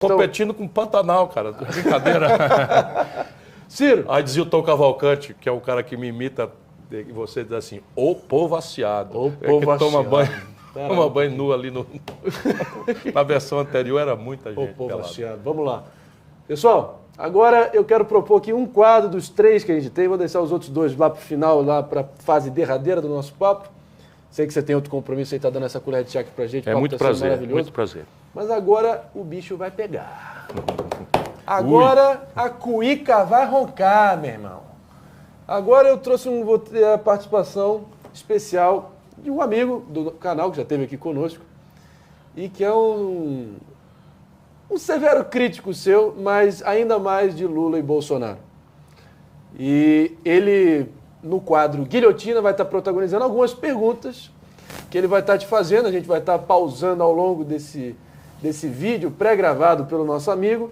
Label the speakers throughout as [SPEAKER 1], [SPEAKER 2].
[SPEAKER 1] Competindo com o Pantanal, cara. Brincadeira.
[SPEAKER 2] Ciro.
[SPEAKER 1] Aí dizia o Tom Cavalcante, que é o cara que me imita, e você diz assim, o povo aciado.
[SPEAKER 2] O povo
[SPEAKER 1] toma
[SPEAKER 2] aciado.
[SPEAKER 1] banho, toma banho nu ali no... Na versão anterior era muita gente.
[SPEAKER 2] O povo
[SPEAKER 1] pelado.
[SPEAKER 2] aciado. Vamos lá. Pessoal, agora eu quero propor aqui um quadro dos 3 que a gente tem. Vou deixar os outros 2 lá para o final, lá para a fase derradeira do nosso papo. Sei que você tem outro compromisso aí, tá dando essa colher de chá aqui pra gente.
[SPEAKER 1] É muito prazer,
[SPEAKER 2] maravilhoso.
[SPEAKER 1] muito prazer.
[SPEAKER 2] Mas agora o bicho vai pegar. Agora a cuíca vai roncar, meu irmão. Agora eu trouxe vou ter a participação especial de um amigo do canal que já esteve aqui conosco e que é um severo crítico seu, mas ainda mais de Lula e Bolsonaro. E ele, no quadro Guilhotina, vai estar protagonizando algumas perguntas que ele vai estar te fazendo. A gente vai estar pausando ao longo desse vídeo pré-gravado pelo nosso amigo.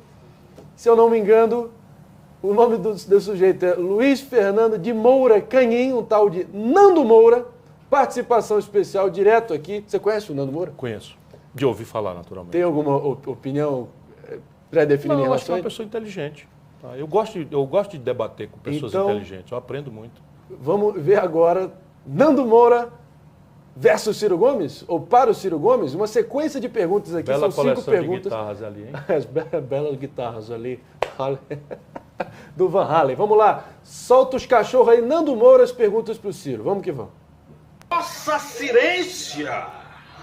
[SPEAKER 2] Se eu não me engano, o nome do sujeito é Luiz Fernando de Moura Canhim, um tal de Nando Moura. Participação especial direto aqui. Você conhece o Nando Moura?
[SPEAKER 1] Conheço. De ouvir falar, naturalmente.
[SPEAKER 2] Tem alguma opinião pré-definida em
[SPEAKER 1] Não, eu acho que
[SPEAKER 2] relação
[SPEAKER 1] é
[SPEAKER 2] a
[SPEAKER 1] uma pessoa inteligente. Tá? Eu gosto de debater com pessoas inteligentes. Eu aprendo muito.
[SPEAKER 2] Vamos ver agora Nando Moura versus Ciro Gomes, ou para o Ciro Gomes, uma sequência de perguntas aqui.
[SPEAKER 1] Bela
[SPEAKER 2] são 5 perguntas.
[SPEAKER 1] de guitarras ali, hein?
[SPEAKER 2] As belas guitarras ali. Do Van Halen. Vamos lá. Solta os cachorros aí. Nando Moura, as perguntas para o Ciro. Vamos que vamos.
[SPEAKER 3] Nossa Cirência!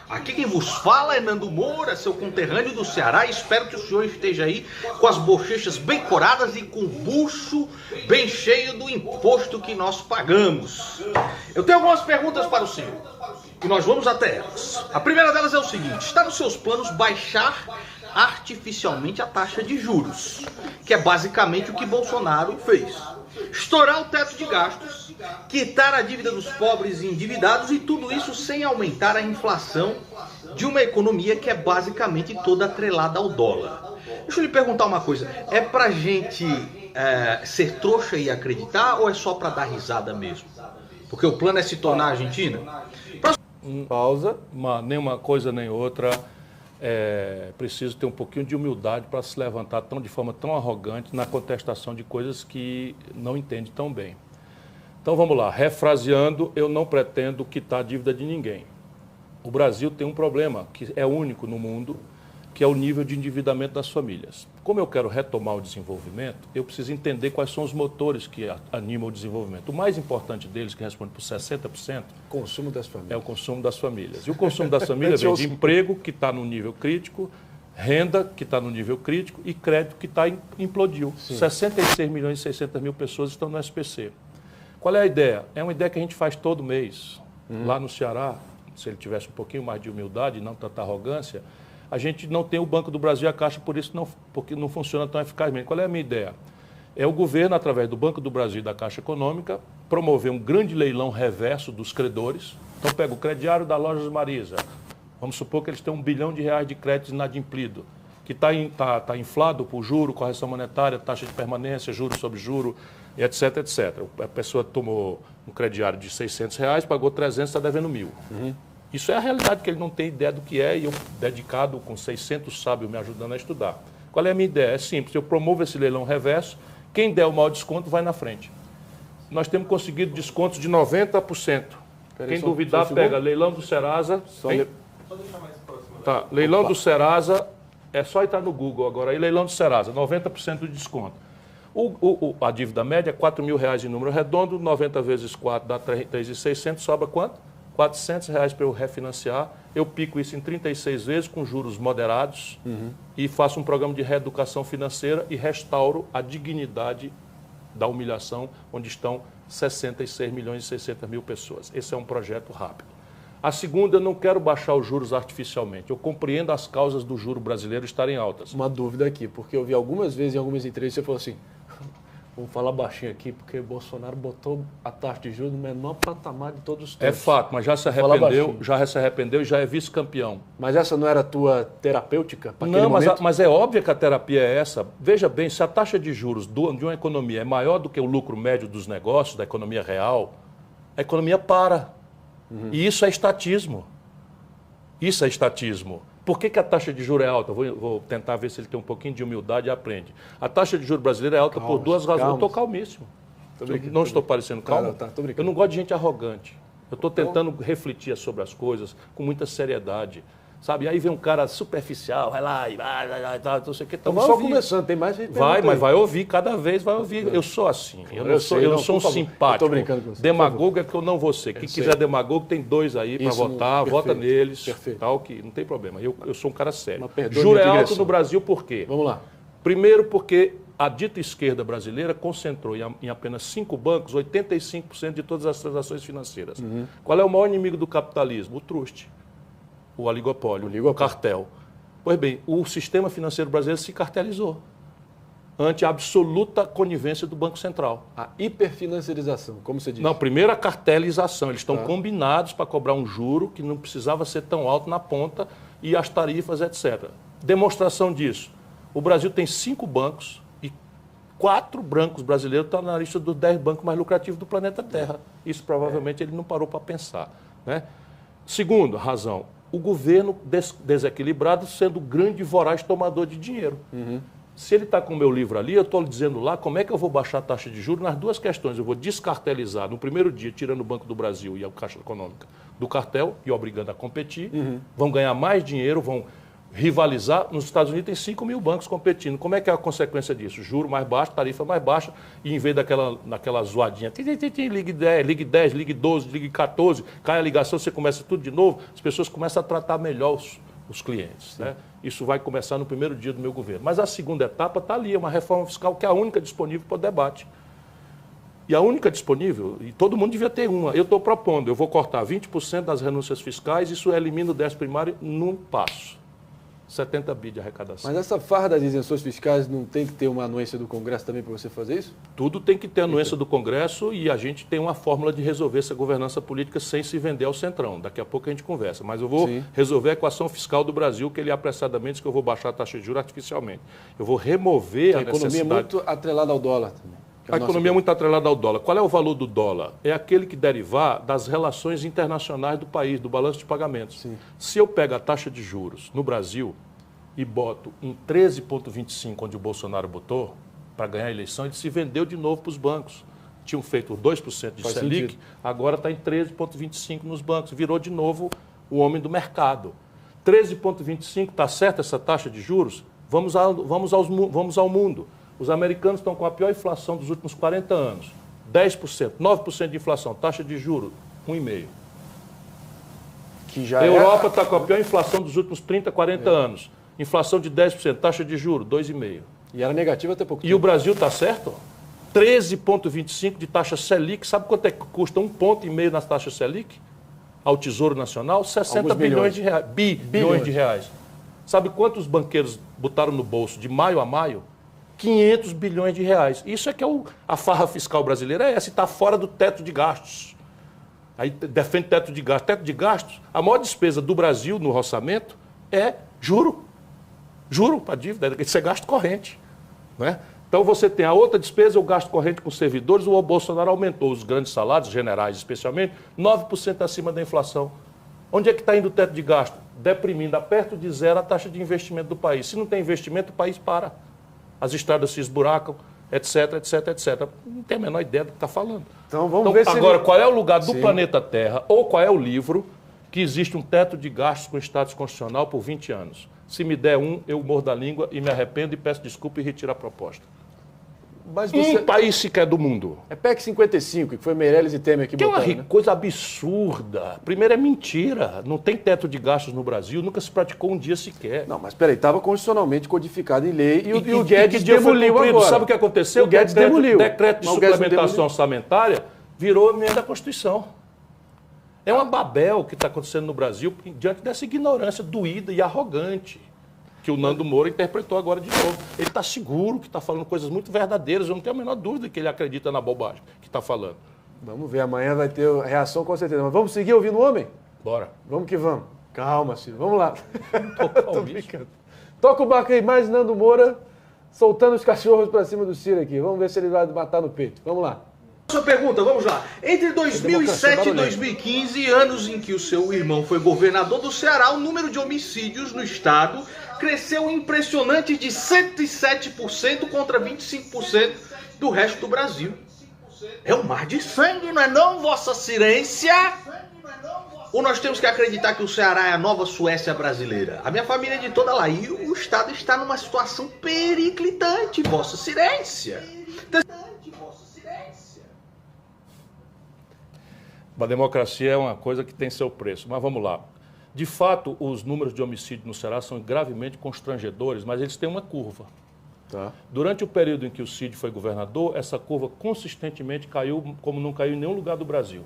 [SPEAKER 3] Aqui quem vos fala é Nando Moura, seu conterrâneo do Ceará. Espero que o senhor esteja aí com as bochechas bem coradas e com o bucho bem cheio do imposto que nós pagamos. Eu tenho algumas perguntas para o senhor e nós vamos até elas. A primeira delas é o seguinte: está nos seus planos baixar artificialmente a taxa de juros, que é basicamente o que Bolsonaro fez? Estourar o teto de gastos, quitar a dívida dos pobres e endividados, e tudo isso sem aumentar a inflação de uma economia que é basicamente toda atrelada ao dólar. Deixa eu lhe perguntar uma coisa, é pra gente ser trouxa e acreditar, ou é só pra dar risada mesmo? Porque o plano é se tornar Argentina?
[SPEAKER 2] Pausa.
[SPEAKER 1] Nem uma coisa nem outra. Preciso ter um pouquinho de humildade para se levantar de forma tão arrogante na contestação de coisas que não entende tão bem. Então vamos lá, refraseando, eu não pretendo quitar a dívida de ninguém. O Brasil tem um problema que é único no mundo, que é o nível de endividamento das famílias. Como eu quero retomar o desenvolvimento, eu preciso entender quais são os motores que animam o desenvolvimento. O mais importante deles, que responde por 60%,
[SPEAKER 2] consumo das famílias.
[SPEAKER 1] É o consumo das famílias. E o consumo das famílias vem de emprego, que está no nível crítico, renda, que está no nível crítico, e crédito, que implodiu. Sim. 66 milhões e 600 mil pessoas estão no SPC. Qual é a ideia? É uma ideia que a gente faz todo mês. Lá no Ceará, se ele tivesse um pouquinho mais de humildade e não tanta arrogância, a gente não tem o Banco do Brasil e a Caixa, porque não funciona tão eficazmente. Qual é a minha ideia? É o governo, através do Banco do Brasil e da Caixa Econômica, promover um grande leilão reverso dos credores. Então pega o crediário da Lojas Marisa. Vamos supor que eles têm R$1 bilhão de crédito inadimplido, que está inflado por juro, correção monetária, taxa de permanência, juro sobre juro, etc, etc. A pessoa tomou um crediário de R$600, pagou 300, está devendo 1.000. Isso é a realidade, que ele não tem ideia do que é, e eu, dedicado com 600 sábios me ajudando a estudar. Qual é a minha ideia? É simples, eu promovo esse leilão reverso, quem der o maior desconto vai na frente. Nós temos conseguido descontos de 90%. Quem duvidar, pega leilão do Serasa.
[SPEAKER 4] Só deixar mais próximo.
[SPEAKER 1] Tá, leilão do Serasa, é só entrar no Google agora, aí leilão do Serasa, 90% de desconto. A dívida média é R$4.000 em número redondo, 90 vezes 4 dá 3.600, sobra quanto? R$400 para eu refinanciar, eu pico isso em 36 vezes com juros moderados e faço um programa de reeducação financeira e restauro a dignidade da humilhação onde estão 66 milhões e 600 mil pessoas. Esse é um projeto rápido. A segunda, eu não quero baixar os juros artificialmente. Eu compreendo as causas do juro brasileiro estarem altas.
[SPEAKER 2] Uma dúvida aqui, porque eu vi algumas vezes em algumas entrevistas, você falou assim, vamos falar baixinho aqui, porque Bolsonaro botou a taxa de juros no menor patamar de todos os tempos.
[SPEAKER 1] É fato, mas já se arrependeu e já é vice-campeão.
[SPEAKER 2] Mas essa não era a tua terapêutica para aquele
[SPEAKER 1] Não,
[SPEAKER 2] momento?
[SPEAKER 1] mas é óbvio que a terapia é essa. Veja bem, se a taxa de juros de uma economia é maior do que o lucro médio dos negócios, da economia real, a economia para. E isso é estatismo. Isso é estatismo. Por que a taxa de juros é alta? Vou tentar ver se ele tem um pouquinho de humildade e aprende. A taxa de juros brasileira é alta por duas razões. Eu estou calmíssimo. Não estou parecendo calmo.
[SPEAKER 2] Tô brincando.
[SPEAKER 1] Eu não gosto de gente arrogante. Eu estou tentando refletir sobre as coisas com muita seriedade. Sabe? Aí vem um cara superficial, vai lá e vai, não sei o que.
[SPEAKER 2] Estamos só começando, tem mais gente.
[SPEAKER 1] Mas vai ouvir, cada vez vai ouvir. Eu sou assim. Eu não sou um simpático.
[SPEAKER 2] Estou brincando com você.
[SPEAKER 1] Demagogo é que eu não vou ser. Quem quiser demagogo, tem dois aí para votar, vota neles. Tal, que não tem problema. Eu sou um cara sério. Juro é alto no Brasil por quê?
[SPEAKER 2] Vamos lá.
[SPEAKER 1] Primeiro porque a dita esquerda brasileira concentrou em apenas 5 bancos 85% de todas as transações financeiras. Qual é o maior inimigo do capitalismo? O truste. O oligopólio, o cartel. Pois bem, o sistema financeiro brasileiro se cartelizou ante a absoluta conivência do Banco Central.
[SPEAKER 2] A hiperfinanciarização, como você disse?
[SPEAKER 1] Não, primeiro a cartelização. Eles estão combinados para cobrar um juro que não precisava ser tão alto na ponta e as tarifas, etc. Demonstração disso. O Brasil tem 5 bancos e 4 bancos brasileiros estão na lista dos 10 bancos mais lucrativos do planeta Terra. Isso provavelmente ele não parou para pensar, né? Segunda razão, o governo desequilibrado sendo grande e voraz tomador de dinheiro. Se ele está com o meu livro ali, eu estou dizendo lá como é que eu vou baixar a taxa de juros nas duas questões. Eu vou descartelizar no primeiro dia, tirando o Banco do Brasil e a Caixa Econômica do cartel e obrigando a competir. Vão ganhar mais dinheiro, vão rivalizar. Nos Estados Unidos tem 5 mil bancos competindo. Como é que é a consequência disso? Juro mais baixo, tarifa mais baixa, e em vez daquela zoadinha, ligue 10, ligue 10, ligue 12, ligue 14, cai a ligação, você começa tudo de novo, as pessoas começam a tratar melhor os clientes, né? Isso vai começar no primeiro dia do meu governo. Mas a segunda etapa está ali, é uma reforma fiscal que é a única disponível para o debate. E a única disponível, e todo mundo devia ter uma, eu estou propondo, eu vou cortar 20% das renúncias fiscais, isso elimina o déficit primário num passo. 70 bi de arrecadação.
[SPEAKER 2] Mas essa farra das isenções fiscais não tem que ter uma anuência do Congresso também para você fazer isso?
[SPEAKER 1] Tudo tem que ter anuência do Congresso e a gente tem uma fórmula de resolver essa governança política sem se vender ao centrão. Daqui a pouco a gente conversa. Mas eu vou resolver a equação fiscal do Brasil, que ele apressadamente diz que eu vou baixar a taxa de juros artificialmente. Eu vou remover a necessidade...
[SPEAKER 2] A economia é muito atrelada ao dólar também.
[SPEAKER 1] A economia é muito atrelada ao dólar. Qual é o valor do dólar? É aquele que derivar das relações internacionais do país, do balanço de pagamentos.
[SPEAKER 2] Sim.
[SPEAKER 1] Se eu pego a taxa de juros no Brasil e boto em 13,25, onde o Bolsonaro botou, para ganhar a eleição, ele se vendeu de novo para os bancos. Tinham feito 2% de Selic, agora está em 13,25 nos bancos. Virou de novo o homem do mercado. 13,25, está certa essa taxa de juros? Vamos ao mundo. Os americanos estão com a pior inflação dos últimos 40 anos. 10%, 9% de inflação, taxa de juros, 1,5%. A Europa está com a pior inflação dos últimos 30, 40 anos. Inflação de 10%, taxa de juros, 2,5%.
[SPEAKER 2] E era negativa até pouco tempo.
[SPEAKER 1] E o Brasil está certo? 13,25% de taxa Selic. Sabe quanto é que custa 1,5 ponto na taxa Selic? Ao Tesouro Nacional? 60 bilhões de reais. Bilhões de reais. Sabe quantos banqueiros botaram no bolso de maio a maio? 500 bilhões de reais. Isso é que é a farra fiscal brasileira, é essa, está fora do teto de gastos. Aí defende teto de gastos. Teto de gastos, a maior despesa do Brasil no orçamento é juro. Juro para dívida, isso é gasto corrente. Né? Então você tem a outra despesa, o gasto corrente com servidores, o Bolsonaro aumentou os grandes salários, generais especialmente, 9% acima da inflação. Onde é que está indo o teto de gasto? Deprimindo a perto de zero a taxa de investimento do país. Se não tem investimento, o país para. As estradas se esburacam, etc, etc, etc. Não tem a menor ideia do que está falando.
[SPEAKER 2] Então vamos ver se
[SPEAKER 1] agora, qual é o lugar do planeta Terra, ou qual é o livro que existe um teto de gastos com status constitucional por 20 anos? Se me der eu mordo a língua e me arrependo e peço desculpa e retiro a proposta.
[SPEAKER 2] Mas você...
[SPEAKER 1] Um país sequer do mundo.
[SPEAKER 2] É PEC 55, que foi Meirelles e Temer que botaram,
[SPEAKER 1] é uma coisa absurda. Primeiro, é mentira. Não tem teto de gastos no Brasil, nunca se praticou um dia sequer.
[SPEAKER 2] Não, mas peraí, estava constitucionalmente codificado em lei e o Guedes demoliu agora.
[SPEAKER 1] Sabe o que aconteceu?
[SPEAKER 2] O Guedes demoliu.
[SPEAKER 1] O decreto de suplementação orçamentária virou emenda da Constituição. É uma babel que está acontecendo no Brasil diante dessa ignorância doída e arrogante que o Nando Moura interpretou agora de novo. Ele está seguro que está falando coisas muito verdadeiras, eu não tenho a menor dúvida que ele acredita na bobagem que está falando.
[SPEAKER 2] Vamos ver, amanhã vai ter reação com certeza. Mas vamos seguir ouvindo o homem?
[SPEAKER 1] Bora.
[SPEAKER 2] Vamos que vamos. Calma, Ciro, vamos lá.
[SPEAKER 1] Tô brincando.
[SPEAKER 2] Toca o barco aí, mais Nando Moura soltando os cachorros para cima do Ciro aqui. Vamos ver se ele vai matar no peito. Vamos lá.
[SPEAKER 3] Sua pergunta, vamos lá. Entre 2007 e 2015, anos em que o seu irmão foi governador do Ceará, o número de homicídios no estado cresceu impressionante de 107% contra 25% do resto do Brasil. É um mar de sangue, não é não, Vossa Excelência? Ou nós temos que acreditar que o Ceará é a nova Suécia brasileira? A minha família é de toda lá e o estado está numa situação periclitante, Vossa Excelência.
[SPEAKER 1] A democracia é uma coisa que tem seu preço, mas vamos lá. De fato, os números de homicídio no Ceará são gravemente constrangedores, mas eles têm uma curva.
[SPEAKER 2] Tá.
[SPEAKER 1] Durante o período em que o Cid foi governador, essa curva consistentemente caiu como não caiu em nenhum lugar do Brasil.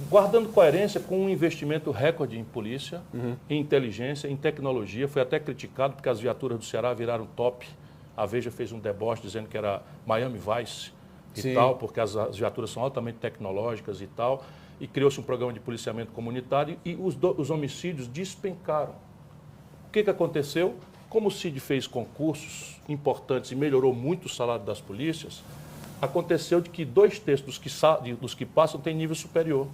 [SPEAKER 1] Guardando coerência com um investimento recorde em polícia, em inteligência, em tecnologia. Foi até criticado porque as viaturas do Ceará viraram top. A Veja fez um deboche dizendo que era Miami Vice e tal, porque as viaturas são altamente tecnológicas e tal. E criou-se um programa de policiamento comunitário e os homicídios despencaram. O que aconteceu? Como o Cid fez concursos importantes e melhorou muito o salário das polícias, aconteceu de que 2/3 dos que passam têm nível superior.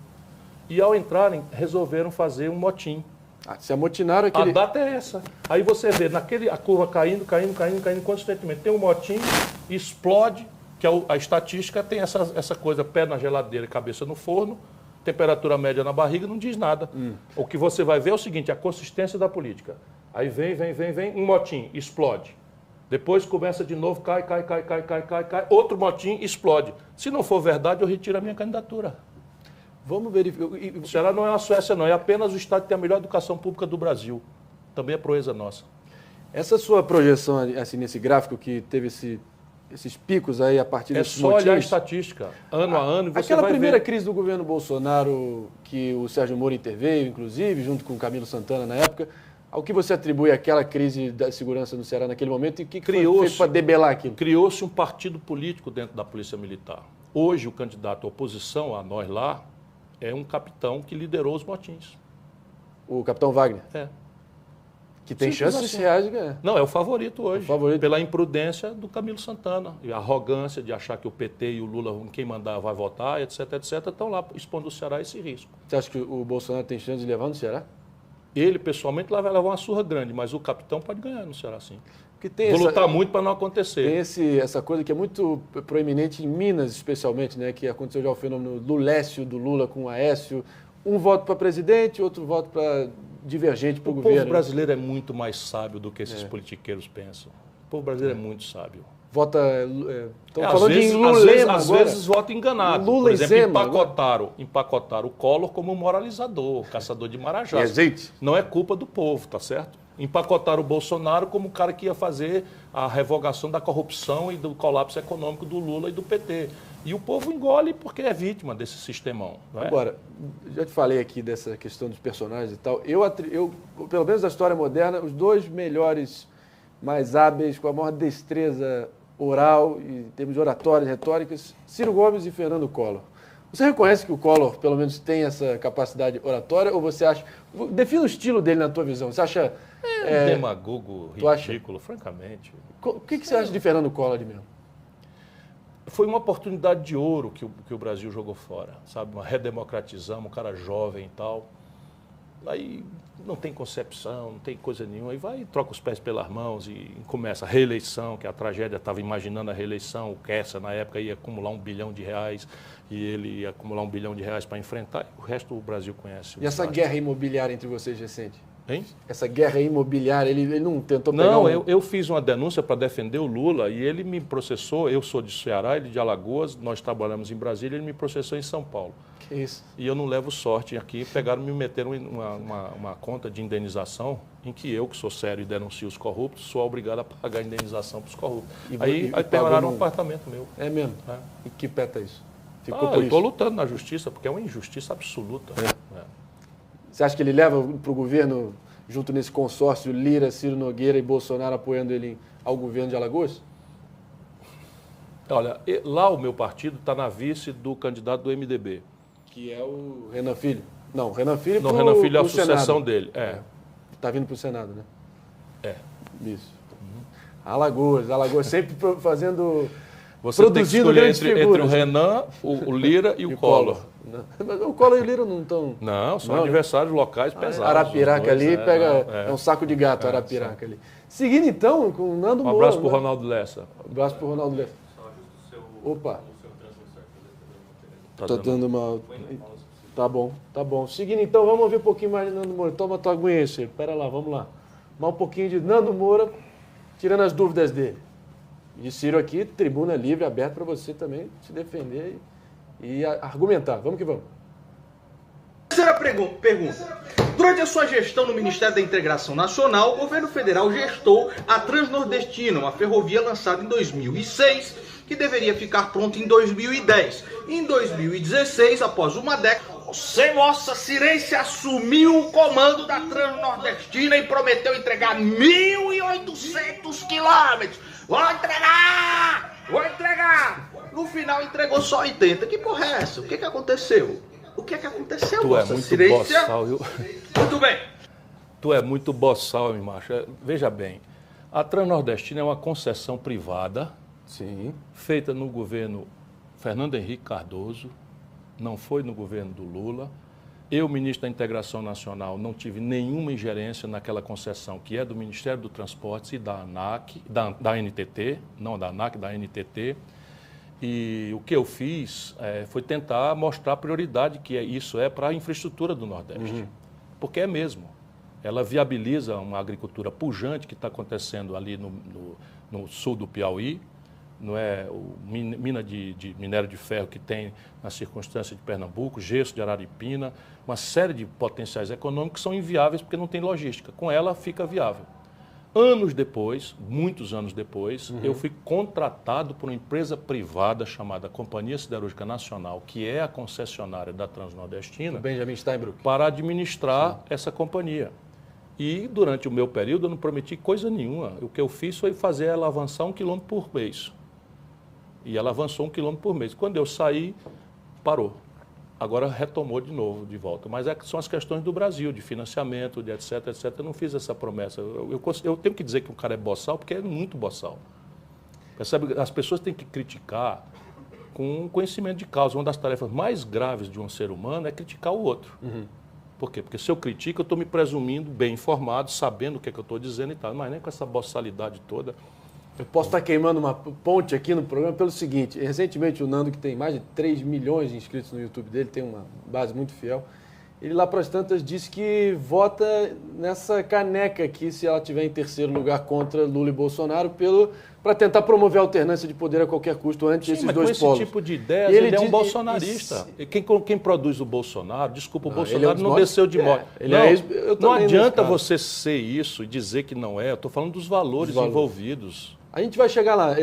[SPEAKER 1] E ao entrarem, resolveram fazer um motim.
[SPEAKER 2] Se amotinaram aquele...
[SPEAKER 1] A data é essa. Aí você vê a curva caindo consistentemente. Tem um motim, explode, que a estatística tem essa coisa, pé na geladeira e cabeça no forno, temperatura média na barriga, não diz nada. O que você vai ver é o seguinte, a consistência da política. Aí vem, um motim, explode. Depois começa de novo, cai, outro motim, explode. Se não for verdade, eu retiro a minha candidatura.
[SPEAKER 2] Vamos verificar.
[SPEAKER 1] O Ceará não é uma Suécia, não. É apenas o estado que tem a melhor educação pública do Brasil. Também é proeza nossa.
[SPEAKER 2] Essa sua projeção, assim, nesse gráfico que teve esses picos aí a partir desses motins...
[SPEAKER 1] É só olhar a estatística, ano a ano, e você
[SPEAKER 2] aquela
[SPEAKER 1] vai
[SPEAKER 2] primeira
[SPEAKER 1] ver.
[SPEAKER 2] crise do governo Bolsonaro, que o Sérgio Moro interveio, inclusive, junto com o Camilo Santana na época, ao que você atribui aquela crise da segurança no Ceará naquele momento e o que foi feito para debelar aquilo?
[SPEAKER 1] Criou-se um partido político dentro da Polícia Militar. Hoje, o candidato à oposição, a nós lá, é um capitão que liderou os motins.
[SPEAKER 2] O capitão Wagner?
[SPEAKER 1] É.
[SPEAKER 2] Que tem chances reais de ganhar.
[SPEAKER 1] Não, é o favorito hoje.
[SPEAKER 2] O favorito.
[SPEAKER 1] Pela imprudência do Camilo Santana. E a arrogância de achar que o PT e o Lula, quem mandar vai votar, etc, estão lá expondo o Ceará a esse risco.
[SPEAKER 2] Você acha que o Bolsonaro tem chance de levar no Ceará?
[SPEAKER 1] Ele, pessoalmente, lá vai levar uma surra grande, mas o capitão pode ganhar no Ceará, sim.
[SPEAKER 2] Porque tem
[SPEAKER 1] Vou lutar muito para não acontecer.
[SPEAKER 2] Tem essa coisa que é muito proeminente em Minas, especialmente, né? Que aconteceu já o fenômeno do Lécio, do Lula com o Aécio. Um voto para presidente, outro voto para divergente para o governo.
[SPEAKER 1] O povo brasileiro é muito mais sábio do que esses politiqueiros pensam. O povo brasileiro é muito sábio.
[SPEAKER 2] Vota... Estamos falando de Lula.
[SPEAKER 1] Às vezes vota enganado.
[SPEAKER 2] Lula
[SPEAKER 1] Por exemplo,
[SPEAKER 2] e Zema,
[SPEAKER 1] empacotaram o Collor como moralizador, caçador de marajás.
[SPEAKER 2] Gente.
[SPEAKER 1] Não é culpa do povo, tá certo? Empacotaram o Bolsonaro como o cara que ia fazer a revogação da corrupção e do colapso econômico do Lula e do PT. E o povo engole porque é vítima desse sistemão. Não é?
[SPEAKER 2] Agora, já te falei aqui dessa questão dos personagens e tal. Eu, pelo menos da história moderna, os dois melhores, mais hábeis, com a maior destreza oral, e em termos de oratórias, retóricas, Ciro Gomes e Fernando Collor. Você reconhece que o Collor, pelo menos, tem essa capacidade oratória, ou você acha... Defina o estilo dele na tua visão. Você acha...
[SPEAKER 1] demagogo ridículo, francamente.
[SPEAKER 2] O que você acha de Fernando Collor, mesmo?
[SPEAKER 1] Foi uma oportunidade de ouro que o Brasil jogou fora, sabe? Uma redemocratizamos, um cara jovem e tal. Aí não tem concepção, não tem coisa nenhuma. Aí vai e troca os pés pelas mãos e começa a reeleição, que a tragédia estava imaginando a reeleição. O Kessa, na época, ia acumular R$1 bilhão e ele ia acumular R$1 bilhão para enfrentar. O resto do Brasil conhece.
[SPEAKER 2] E essa guerra imobiliária entre vocês recente?
[SPEAKER 1] Hein?
[SPEAKER 2] Essa guerra imobiliária, ele não tentou pegar...
[SPEAKER 1] Não, eu fiz uma denúncia para defender o Lula e ele me processou. Eu sou de Ceará, ele de Alagoas, nós trabalhamos em Brasília, ele me processou em São Paulo.
[SPEAKER 2] Que isso?
[SPEAKER 1] E eu não levo sorte aqui, me meteram em uma conta de indenização em que eu, que sou sério e denuncio os corruptos, sou obrigado a pagar a indenização para os corruptos. Aí pegaram um apartamento meu.
[SPEAKER 2] É mesmo?
[SPEAKER 1] É.
[SPEAKER 2] E que peta isso? Ficou por
[SPEAKER 1] eu
[SPEAKER 2] isso?
[SPEAKER 1] estou lutando na justiça, porque é uma injustiça absoluta. É.
[SPEAKER 2] Você acha que ele leva para o governo, junto nesse consórcio, Lira, Ciro Nogueira e Bolsonaro apoiando ele ao governo de Alagoas?
[SPEAKER 1] Olha, lá o meu partido está na vice do candidato do MDB.
[SPEAKER 2] Que é o Renan Filho. Não, o Renan Filho
[SPEAKER 1] Não, Renan Filho é a sucessão dele.
[SPEAKER 2] Está vindo para o Senado, né?
[SPEAKER 1] É.
[SPEAKER 2] Isso. Alagoas sempre fazendo...
[SPEAKER 1] Você tem que
[SPEAKER 2] produzindo
[SPEAKER 1] escolher
[SPEAKER 2] grandes
[SPEAKER 1] entre
[SPEAKER 2] figuras.
[SPEAKER 1] o Renan, o Lira e o Collor.
[SPEAKER 2] Não, mas o Collor e o Lira não estão...
[SPEAKER 1] Não, são
[SPEAKER 2] Não,
[SPEAKER 1] adversários locais pesados.
[SPEAKER 2] Arapiraca
[SPEAKER 1] os dois,
[SPEAKER 2] ali, pega...
[SPEAKER 1] não,
[SPEAKER 2] É um saco de gato, Arapiraca ali. Seguindo então com o Nando
[SPEAKER 1] Um
[SPEAKER 2] Moura.
[SPEAKER 1] abraço pro Ronaldo Lessa.
[SPEAKER 2] Um abraço pro Ronaldo Lessa. Opa. Tá dando uma... Tá bom, tá bom. Seguindo então, vamos ouvir um pouquinho mais de Nando Moura. Toma tua aguinha aí, Ciro. Pera lá, vamos lá. Mais um pouquinho de Nando Moura, tirando as dúvidas dele. E Ciro aqui, tribuna livre, aberta para você também se defender e argumentar. Vamos que vamos.
[SPEAKER 3] Terceira pergunta. Durante a sua gestão no Ministério da Integração Nacional, o governo federal gestou a Transnordestina, uma ferrovia lançada em 2006, que deveria ficar pronta em 2010. Em 2016, após uma década, você, Vossa Excelência, assumiu o comando da Transnordestina e prometeu entregar 1.800 quilômetros. Vou entregar! No final entregou só 80. Que porra é essa? O que aconteceu? O que aconteceu,
[SPEAKER 1] Tu é
[SPEAKER 3] Vossa
[SPEAKER 1] muito
[SPEAKER 3] Excelência?
[SPEAKER 1] boçal, viu?
[SPEAKER 3] Muito bem.
[SPEAKER 1] Tu é muito boçal, meu macho. Veja bem, a Transnordestina é uma concessão privada,
[SPEAKER 2] Sim.
[SPEAKER 1] feita no governo Fernando Henrique Cardoso, não foi no governo do Lula. Eu, ministro da Integração Nacional, não tive nenhuma ingerência naquela concessão, que é do Ministério do Transportes e da ANAC, da NTT, não da ANAC, da NTT. E o que eu fiz foi tentar mostrar a prioridade que isso é para a infraestrutura do Nordeste. Porque é mesmo. Ela viabiliza uma agricultura pujante que está acontecendo ali no sul do Piauí, não é mina de minério de ferro que tem na circunstância de Pernambuco, gesso de Araripina, uma série de potenciais econômicos que são inviáveis porque não tem logística. Com ela fica viável. Anos depois, muitos anos depois, eu fui contratado por uma empresa privada chamada Companhia Siderúrgica Nacional, que é a concessionária da Transnordestina,
[SPEAKER 2] Benjamin Steinbrück.
[SPEAKER 1] para administrar essa companhia. E durante o meu período eu não prometi coisa nenhuma. O que eu fiz foi fazer ela avançar 1 quilômetro por mês. E ela avançou 1 quilômetro por mês. Quando eu saí, parou. Agora retomou de novo, de volta. Mas são as questões do Brasil, de financiamento, de etc, etc. Eu não fiz essa promessa. Eu tenho que dizer que o cara é boçal, porque é muito boçal. Percebe? As pessoas têm que criticar com conhecimento de causa. Uma das tarefas mais graves de um ser humano é criticar o outro. Por quê? Porque se eu critico, eu estou me presumindo bem informado, sabendo o que é que eu estou dizendo e tal. Mas nem com essa boçalidade toda.
[SPEAKER 2] Eu posso estar queimando uma ponte aqui no programa pelo seguinte. Recentemente o Nando, que tem mais de 3 milhões de inscritos no YouTube dele, tem uma base muito fiel, ele lá para as tantas disse que vota nessa caneca aqui se ela tiver em terceiro lugar contra Lula e Bolsonaro para tentar promover a alternância de poder a qualquer custo antes desses dois
[SPEAKER 1] com
[SPEAKER 2] polos.
[SPEAKER 1] esse tipo de ideia,
[SPEAKER 2] E
[SPEAKER 1] ele é um
[SPEAKER 2] diz-
[SPEAKER 1] bolsonarista. Quem produz o Bolsonaro, desculpa, o
[SPEAKER 2] Não, ele é um
[SPEAKER 1] Bolsonaro
[SPEAKER 2] dos
[SPEAKER 1] não
[SPEAKER 2] maiores-
[SPEAKER 1] desceu de moto.
[SPEAKER 2] ele
[SPEAKER 1] Não,
[SPEAKER 2] é eu
[SPEAKER 1] não
[SPEAKER 2] também
[SPEAKER 1] adianta
[SPEAKER 2] nesse caso.
[SPEAKER 1] você ser isso e dizer que não é. Eu estou falando dos valores envolvidos.
[SPEAKER 2] A gente vai chegar lá,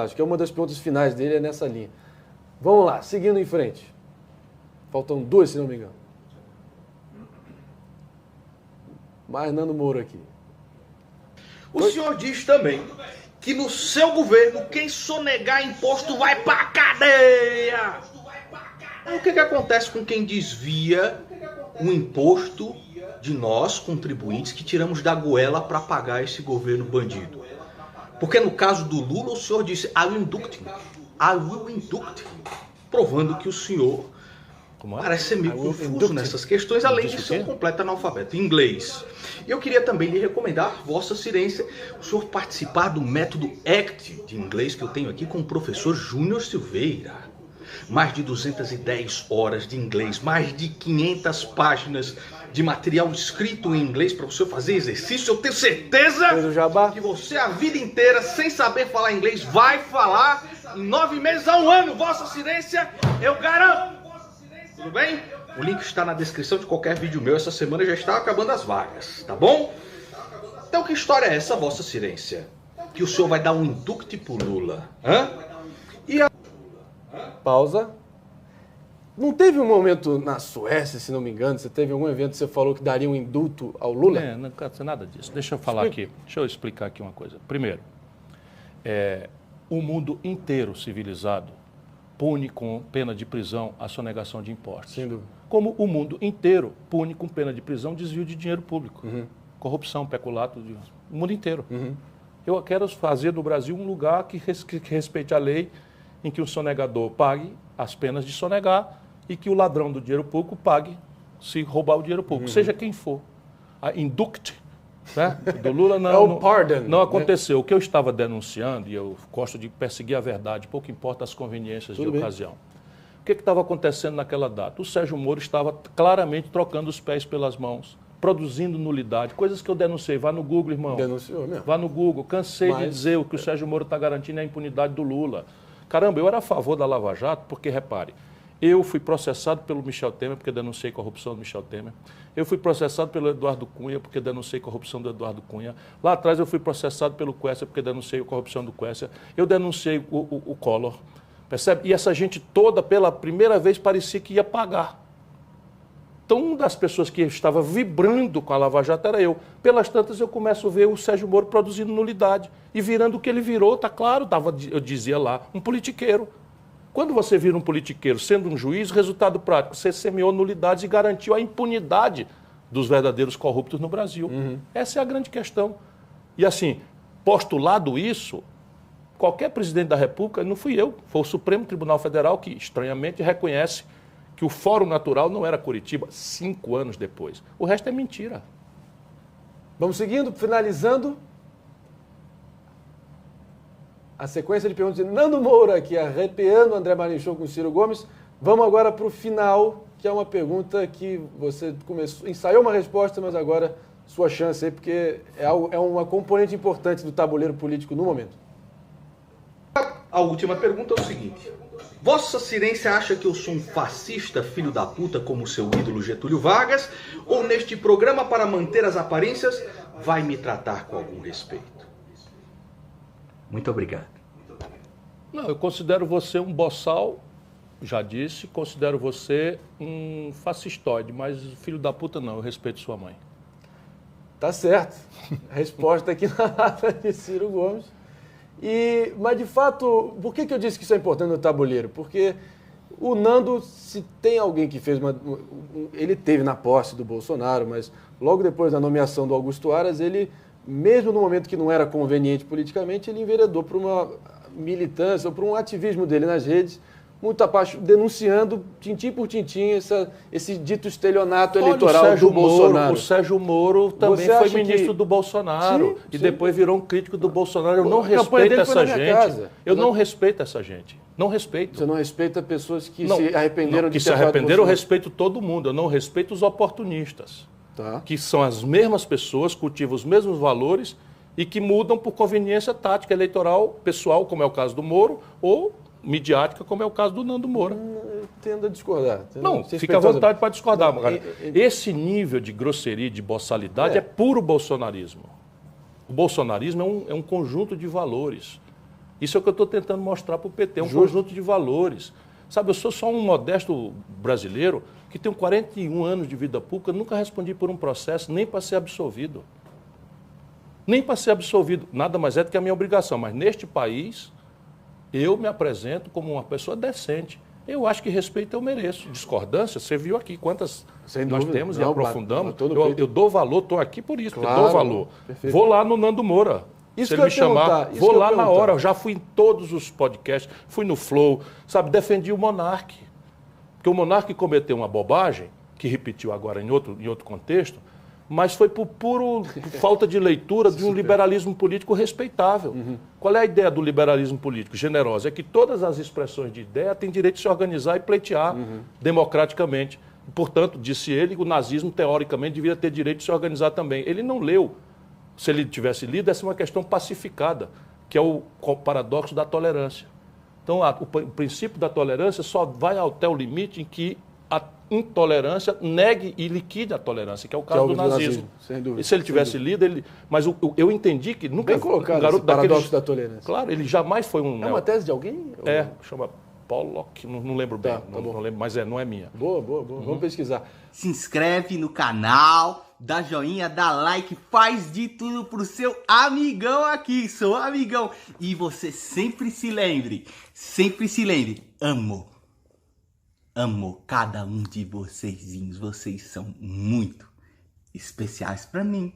[SPEAKER 2] acho que é uma das perguntas finais dele é nessa linha. Vamos lá, seguindo em frente. Faltam 2, se não me engano. Mais Nando Moura aqui.
[SPEAKER 3] O senhor diz também que no seu governo, quem sonegar imposto vai pra cadeia. O que acontece com quem desvia o imposto de nós, contribuintes, que tiramos da goela para pagar esse governo bandido? Porque no caso do Lula, o senhor disse I will induct him, provando que o senhor parece ser meio confuso nessas questões, além de ser um completo analfabeto em inglês. E eu queria também lhe recomendar, Vossa Excelência, o senhor participar do método ACT de inglês que eu tenho aqui com o professor Júnior Silveira. Mais de 210 horas de inglês, mais de 500 páginas de material escrito em inglês para você fazer exercício. Eu tenho certeza
[SPEAKER 2] Fez o jabá?
[SPEAKER 3] que você a vida inteira, sem saber falar inglês, vai falar em 9 meses a 1 ano, Vossa Excelência, eu garanto. Tudo bem? O link está na descrição de qualquer vídeo meu. Essa semana já está acabando as vagas, tá bom? Então que história é essa, Vossa Excelência? Que o senhor vai dar um induct pro Lula, hã?
[SPEAKER 2] Pausa. Não teve um momento na Suécia, se não me engano, você teve algum evento que você falou que daria um indulto ao Lula?
[SPEAKER 1] Não quero dizer nada disso. Deixa eu falar aqui. Deixa eu explicar aqui uma coisa. Primeiro, o mundo inteiro civilizado pune com pena de prisão a sonegação de impostos.
[SPEAKER 2] Sem dúvida.
[SPEAKER 1] Como o mundo inteiro pune com pena de prisão desvio de dinheiro público. Corrupção, peculato, o mundo inteiro. Eu quero fazer do Brasil um lugar que respeite a lei, em que o sonegador pague as penas de sonegar e que o ladrão do dinheiro público pague se roubar o dinheiro público, seja quem for. A induct, né, do Lula não aconteceu. O que eu estava denunciando, e eu gosto de perseguir a verdade, pouco importa as conveniências de ocasião. O que estava acontecendo naquela data? O Sérgio Moro estava claramente trocando os pés pelas mãos, produzindo nulidade, coisas que eu denunciei. Vá no Google, irmão.
[SPEAKER 2] Denunciou mesmo.
[SPEAKER 1] Vá no Google. Cansei de dizer o que o Sérgio Moro está garantindo é a impunidade do Lula. Caramba, eu era a favor da Lava Jato, porque, repare, eu fui processado pelo Michel Temer, porque denunciei corrupção do Michel Temer. Eu fui processado pelo Eduardo Cunha, porque denunciei corrupção do Eduardo Cunha. Lá atrás eu fui processado pelo Quércia, porque denunciei a corrupção do Quércia. Eu denunciei o Collor. Percebe? E essa gente toda, pela primeira vez, parecia que ia pagar. Então, uma das pessoas que estava vibrando com a Lava Jato era eu. Pelas tantas, eu começo a ver o Sérgio Moro produzindo nulidade. E virando o que ele virou, tá claro, eu dizia lá, um politiqueiro. Quando você vira um politiqueiro sendo um juiz, resultado prático, você semeou nulidades e garantiu a impunidade dos verdadeiros corruptos no Brasil. Essa é a grande questão. E assim, postulado isso, qualquer presidente da República, não fui eu, foi o Supremo Tribunal Federal que, estranhamente, reconhece que o Fórum Natural não era Curitiba 5 anos depois. O resto é mentira.
[SPEAKER 2] Vamos seguindo, finalizando a sequência de perguntas de Nando Moura aqui, arrepiando André Marinho com Ciro Gomes. Vamos agora para o final, que é uma pergunta que você ensaiou uma resposta, mas agora sua chance aí, porque é uma componente importante do tabuleiro político no momento.
[SPEAKER 3] A última pergunta é o seguinte. Vossa Excelência acha que eu sou um fascista filho da puta como seu ídolo Getúlio Vargas? Ou neste programa, para manter as aparências, vai me tratar com algum respeito? Muito obrigado.
[SPEAKER 1] Não, eu considero você um boçal, já disse, considero você um fascistoide, mas filho da puta não, eu respeito sua mãe.
[SPEAKER 2] Tá certo. A resposta aqui na lata de Ciro Gomes. Mas, de fato, por que eu disse que isso é importante no tabuleiro? Porque o Nando, se tem alguém que fez ele teve na posse do Bolsonaro, mas logo depois da nomeação do Augusto Aras, ele, mesmo no momento que não era conveniente politicamente, ele enveredou para uma militância, ou para um ativismo dele nas redes, muito apaixonado, denunciando, tintim por tintim, esse dito estelionato eleitoral do Bolsonaro.
[SPEAKER 1] O Sérgio Moro também foi ministro do Bolsonaro e depois virou um crítico do Bolsonaro. Eu não respeito essa gente. Eu não respeito essa gente. Não respeito.
[SPEAKER 2] Você não respeita pessoas que se arrependeram de ter
[SPEAKER 1] se arrependeram, eu respeito todo mundo. Eu não respeito os oportunistas.
[SPEAKER 2] Tá.
[SPEAKER 1] Que são as mesmas pessoas, cultivam os mesmos valores e que mudam por conveniência tática eleitoral pessoal, como é o caso do Moro, ou midiática, como é o caso do Nando Moura.
[SPEAKER 2] Eu tendo a discordar.
[SPEAKER 1] Não, fica à vontade para discordar. Esse nível de grosseria, de boçalidade é puro bolsonarismo. O bolsonarismo é um conjunto de valores. Isso é o que eu estou tentando mostrar para o PT, um conjunto de valores. Sabe, eu sou só um modesto brasileiro que tenho 41 anos de vida pública, nunca respondi por um processo, nem para ser absolvido. Nem para ser absolvido. Nada mais é do que a minha obrigação. Mas neste país, eu me apresento como uma pessoa decente. Eu acho que respeito eu mereço. Discordância, você viu aqui quantas nós temos e aprofundamos. Eu dou valor, estou aqui por isso, claro, eu dou valor. Perfeito. Vou lá no Nando Moura. Se ele me chamar, vou lá na hora. Eu já fui em todos os podcasts, fui no Flow, sabe, defendi o Monark. Porque o Monark cometeu uma bobagem, que repetiu agora em outro contexto, mas foi por falta de leitura de um liberalismo político respeitável. Qual é a ideia do liberalismo político generoso? É que todas as expressões de ideia têm direito de se organizar e pleitear democraticamente. Portanto, disse ele, o nazismo, teoricamente, devia ter direito de se organizar também. Ele não leu. Se ele tivesse lido, essa é uma questão pacificada, que é o paradoxo da tolerância. Então, o princípio da tolerância só vai até o limite em que a intolerância negue e liquide a tolerância, que é o caso do nazismo.
[SPEAKER 2] Sem dúvida.
[SPEAKER 1] E se ele tivesse lido, mas eu entendi que nunca...
[SPEAKER 2] Bem colocado, um garoto paradoxo da tolerância.
[SPEAKER 1] Claro, ele jamais foi um...
[SPEAKER 2] É uma tese de alguém?
[SPEAKER 1] Chama Pollock, não lembro bem, não lembro, mas não é minha.
[SPEAKER 2] Boa. Vamos pesquisar.
[SPEAKER 5] Se inscreve no canal, dá joinha, dá like, faz de tudo pro seu amigão aqui, seu amigão. E você sempre se lembre, amo cada um de vocês são muito especiais pra mim.